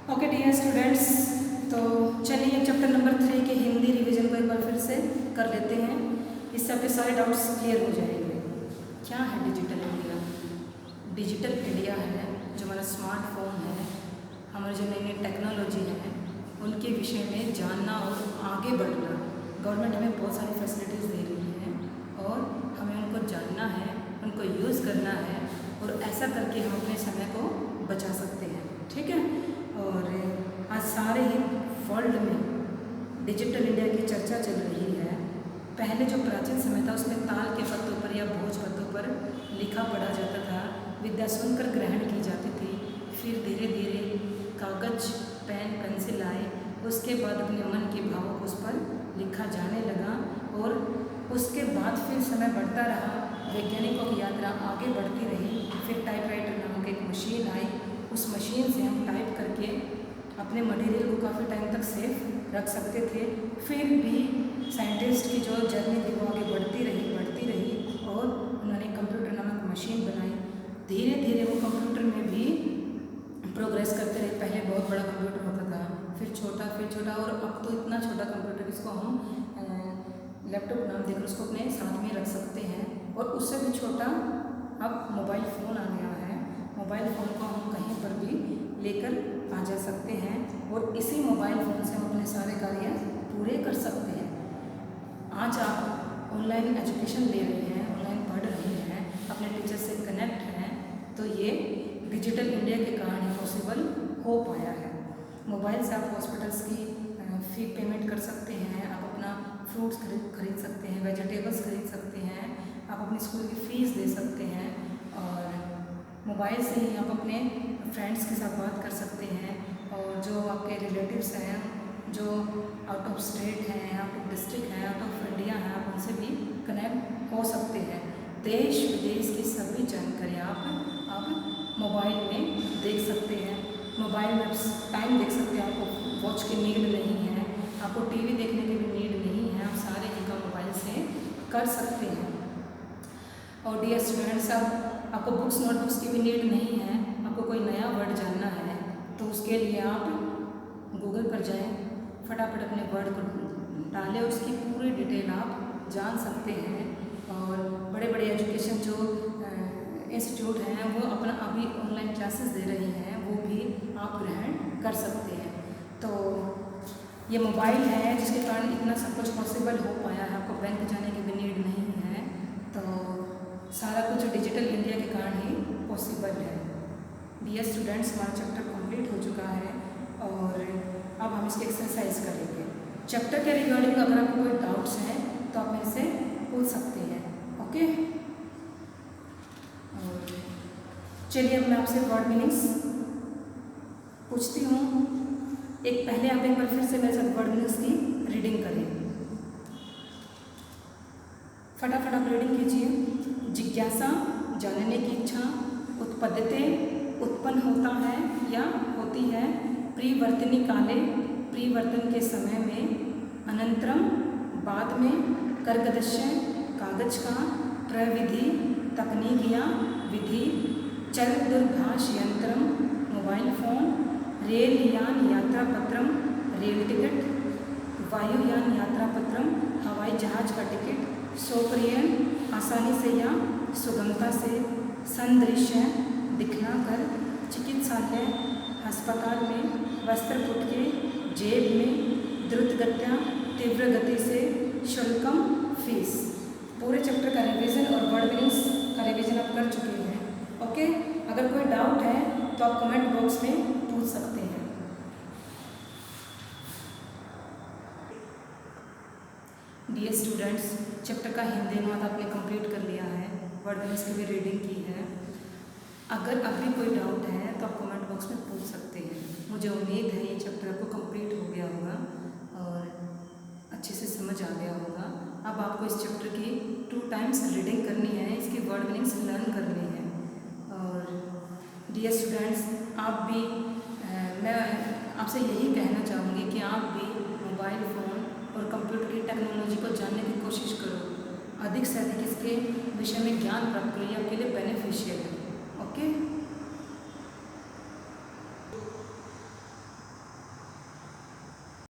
Okay dear students, तो चलिए chapter number 3 के हिंदी रिवीजन को एक बार फिर से कर लेते हैं। इससे आपके सारे डाउट्स क्लियर हो जाएंगे। क्या है डिजिटल इंडिया? डिजिटल इंडिया है जो हमारा स्मार्टफोन है, हमारी जो नई नई टेक्नोलॉजी है उनके विषय में जानना और आगे बढ़ना। गवर्नमेंट हमें बहुत सारी फैसिलिटीज़ दे रही है और हमें उनको जानना है, उनको यूज़ करना है और ऐसा करके हम अपने समय को बचा सकते हैं। ठीक है, और आज सारे ही वर्ल्ड में डिजिटल इंडिया की चर्चा चल रही है। पहले जो प्राचीन समय था उसमें ताल के पत्तों पर या भोज पत्तों पर लिखा पढ़ा जाता था, विद्या सुनकर ग्रहण की जाती थी। फिर धीरे धीरे कागज पेन पेंसिल आए, उसके बाद अपने मन के भावों को उस पर लिखा जाने लगा और उसके बाद फिर समय बढ़ता रहा, वैज्ञानिकों की यात्रा आगे बढ़ती रही। फिर टाइपराइटर नामक एक मशीन आई, उस मशीन से हम टाइप करके अपने मटेरियल को काफ़ी टाइम तक सेफ रख सकते थे। फिर भी साइंटिस्ट की जो जर्नी थी वो आगे बढ़ती रही और उन्होंने कंप्यूटर नामक मशीन बनाई। धीरे धीरे वो कंप्यूटर में भी प्रोग्रेस करते रहे। पहले बहुत बड़ा कंप्यूटर होता था, फिर छोटा और अब तो इतना छोटा कंप्यूटर जिसको हम लैपटॉप नाम देकर उसको अपने साथ में रख सकते हैं। और उससे भी छोटा अब मोबाइल फ़ोन आ गया है। मोबाइल फ़ोन को हम कहीं पर भी लेकर आ जा सकते हैं और इसी मोबाइल फ़ोन से हम अपने सारे कार्य पूरे कर सकते हैं। आज आप ऑनलाइन एजुकेशन ले रहे हैं, ऑनलाइन पढ़ रहे हैं, अपने टीचर से कनेक्ट हैं, तो ये डिजिटल इंडिया के कारण ही पॉसिबल हो पाया है। मोबाइल से आप हॉस्पिटल्स की फ़ी पेमेंट कर सकते हैं, आप अपना फ्रूट्स खरीद सकते हैं, वेजिटेबल्स खरीद सकते हैं, आप अपनी स्कूल की फ़ीस दे सकते हैं और मोबाइल से ही आप अपने फ्रेंड्स के साथ बात कर सकते हैं। और जो आपके रिलेटिव्स हैं जो आउट ऑफ स्टेट हैं, आउट ऑफ डिस्ट्रिक्ट हैं, आउट ऑफ इंडिया हैं, आप उनसे भी कनेक्ट हो सकते हैं। देश विदेश की सभी जानकारी आप मोबाइल में देख सकते हैं। मोबाइल में टाइम देख सकते हैं, आपको वॉच की नीड नहीं है, आपको टीवी देखने की भी नीड नहीं है, आप सारे ही काम मोबाइल से कर सकते हैं। और डियर स्टूडेंट्स, अब आपको बुक्स नोटबुक्स की भी नीड नहीं है। आपको कोई नया वर्ड जानना है तो उसके लिए आप गूगल पर जाएं, फटाफट अपने वर्ड को डालें, उसकी पूरी डिटेल आप जान सकते हैं। और बड़े बड़े एजुकेशन जो इंस्टीट्यूट हैं वो अपना अभी ऑनलाइन क्लासेस दे रही हैं, वो भी आप ग्रहण कर सकते हैं। तो ये मोबाइल है जिसके कारण इतना सब कुछ पॉसिबल हो पाया है। आपको बैंक जाने की भी नीड नहीं है, तो सारा कुछ डिजिटल इंडिया के कारण ही पॉसिबल है। डियर स्टूडेंट्स, हमारा चैप्टर कंप्लीट हो चुका है और अब हम इसकी एक्सरसाइज करेंगे। चैप्टर के रिगार्डिंग अगर आपको कोई डाउट्स हैं तो आप मेरे से पूछ सकते हैं। ओके, और चलिए अब मैं आपसे वर्ड मीनिंग्स पूछती हूँ। एक पहले आप एक बार फिर से मेरे साथ वर्ड मीनिंग्स की रीडिंग करें। फटाफट आप रीडिंग कीजिए। जिज्ञासा, जानने की इच्छा। उत्पद्यते, उत्पन्न होता है या होती है। परिवर्तनी काले, परिवर्तन के समय में। अनंतरम, बाद में। कर्गदस्य, कागज का। प्रविधि, तकनीक या विधि। चल दूरभाष यंत्रम, मोबाइल फ़ोन। रेल यान यात्रा पत्रम, रेल टिकट। वायुयान यात्रा पत्रम, हवाई जहाज का टिकट। सोपरियन, आसानी से या सुगमता से। संदृश्य, दिखलाकर। चिकित्सालय, अस्पताल में। वस्त्र पुटके, जेब में। द्रुतगत्या, तीव्र गति से। शुल्कम, फीस। पूरे चैप्टर का रिवीजन और वर्ड मीनिंग्स का रिवीजन आप कर चुके हैं। ओके, अगर कोई डाउट है तो आप कमेंट बॉक्स में पूछ सकते हैं। डियर स्टूडेंट्स, चैप्टर का हिंदी अनुवाद आपने कंप्लीट कर लिया है, वर्ड मीनिंग्स की भी रीडिंग की है। अगर अभी कोई डाउट है तो आप कमेंट बॉक्स में पूछ सकते हैं। मुझे उम्मीद है ये चैप्टर आपको कंप्लीट हो गया होगा और अच्छे से समझ आ गया होगा। अब आपको इस चैप्टर की 2 टाइम्स रीडिंग करनी है, इसकी वर्ड मीनिंग्स लर्न करनी है। और डियर स्टूडेंट्स, आप भी मैं आपसे यही कहना चाहूँगी कि आप भी मोबाइल फ़ोन और कंप्यूटर की टेक्नोलॉजी को जानने की कोशिश करो। अधिक से अधिक इसके विषय में ज्ञान प्राप्त करिए, आपके लिए बेनिफिशियल है। ओके।